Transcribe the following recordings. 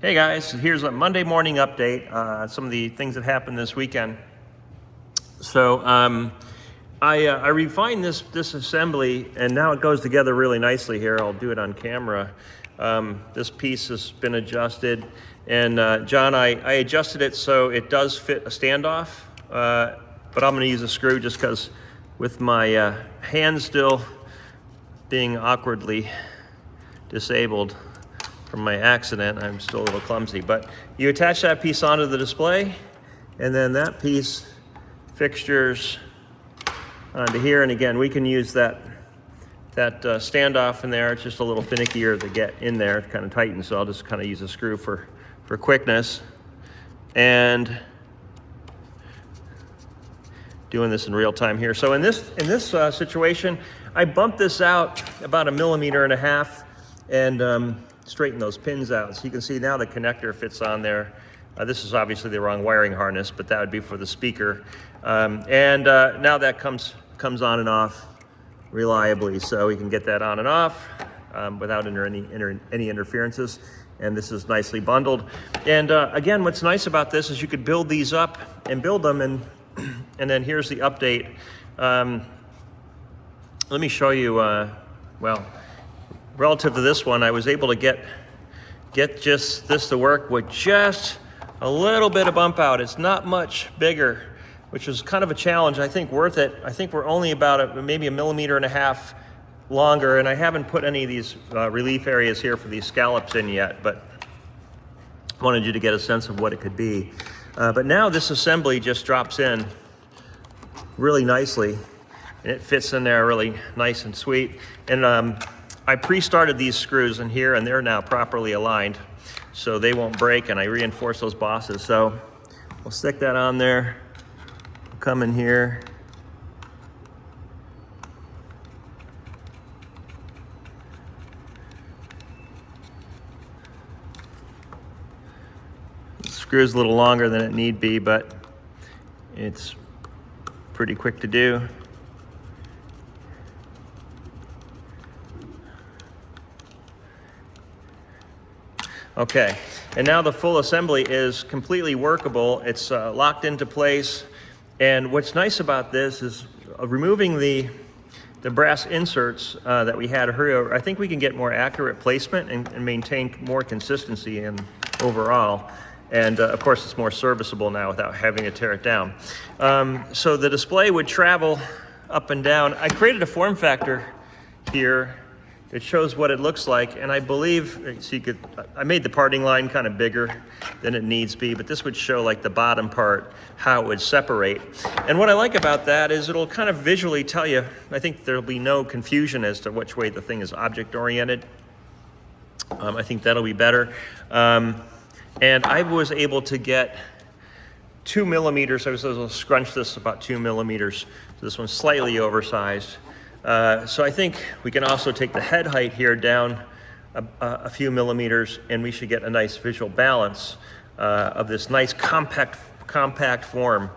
Hey guys, here's a Monday morning update on some of the things that happened this weekend. So I refined this assembly, and now it goes together really nicely here. I'll do it on camera. This piece has been adjusted, and John, I adjusted it so it does fit a standoff, but I'm going to use a screw just because with my hand still being awkwardly disabled from my accident, I'm still a little clumsy. But you attach that piece onto the display, and then that piece fixtures onto here. And again, we can use that standoff in there. It's just a little finickier to get in there. It's kind of tightened, so I'll just kind of use a screw for quickness. And doing this in real time here. So in this situation, I bumped this out about 1.5 millimeters and straighten those pins out. So you can see now the connector fits on there. This is obviously the wrong wiring harness, but that would be for the speaker. Now that comes on and off reliably, so we can get that on and off without any interferences. And this is nicely bundled. And again, what's nice about this is you could build these up and build them, and then here's the update. Let me show you, well, relative to this one, I was able to get just this to work with just a little bit of bump out. It's not much bigger, which is kind of a challenge. I think worth it. I think we're only about maybe 1.5 millimeters longer, and I haven't put any of these relief areas here for these scallops in yet, but wanted you to get a sense of what it could be. But now this assembly just drops in really nicely, and it fits in there really nice and sweet. And I pre-started these screws in here, and they're now properly aligned so they won't break, and I reinforce those bosses. So we'll stick that on there, come in here. The screw is a little longer than it need be, but it's pretty quick to do. Okay, and now the full assembly is completely workable. It's locked into place. And what's nice about this is removing the brass inserts that we had here. I think we can get more accurate placement and maintain more consistency in overall. And of course, it's more serviceable now without having to tear it down. So the display would travel up and down. I created a form factor here. It shows what it looks like, and I believe, so I made the parting line kind of bigger than it needs be, but this would show like the bottom part, how it would separate. And what I like about that is it'll kind of visually tell you, I think there'll be no confusion as to which way the thing is object oriented. I think that'll be better. And I was able to get 2 millimeters, I was able to scrunch this about 2 millimeters. So this one's slightly oversized. So I think we can also take the head height here down a few millimeters, and we should get a nice visual balance of this nice compact form.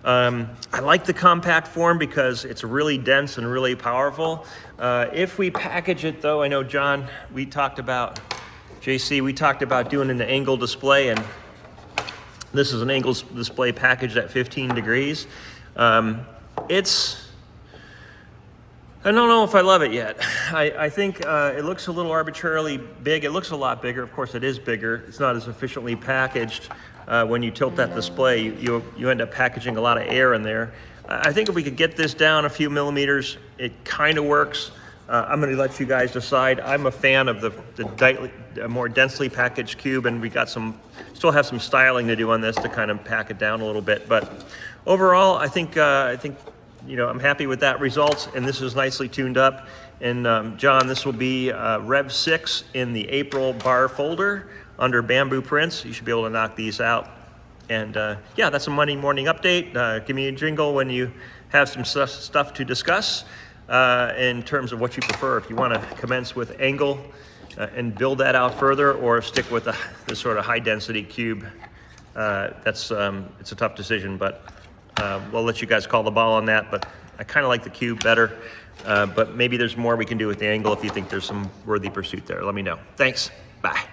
I like the compact form because it's really dense and really powerful. If we package it though, I know John, we talked about doing an angle display, and this is an angle display packaged at 15 degrees. I don't know if I love it yet. I think it looks a little arbitrarily big. It looks a lot bigger. Of course, it is bigger. It's not as efficiently packaged. When you tilt that display, you end up packaging a lot of air in there. I think if we could get this down a few millimeters, it kind of works. I'm going to let you guys decide. I'm a fan of the more densely packaged cube, and we got still have some styling to do on this to kind of pack it down a little bit. But overall, I think I'm happy with that results, and this is nicely tuned up. And John, this will be Rev 6 in the April bar folder under Bamboo Prints. You should be able to knock these out. And yeah, that's a Monday morning update. Give me a jingle when you have some stuff to discuss in terms of what you prefer. If you want to commence with angle and build that out further, or stick with the sort of high density cube, it's a tough decision, but we'll let you guys call the ball on that. But I kind of like the cube better, but maybe there's more we can do with the angle if you think there's some worthy pursuit there. Let me know. Thanks. Bye.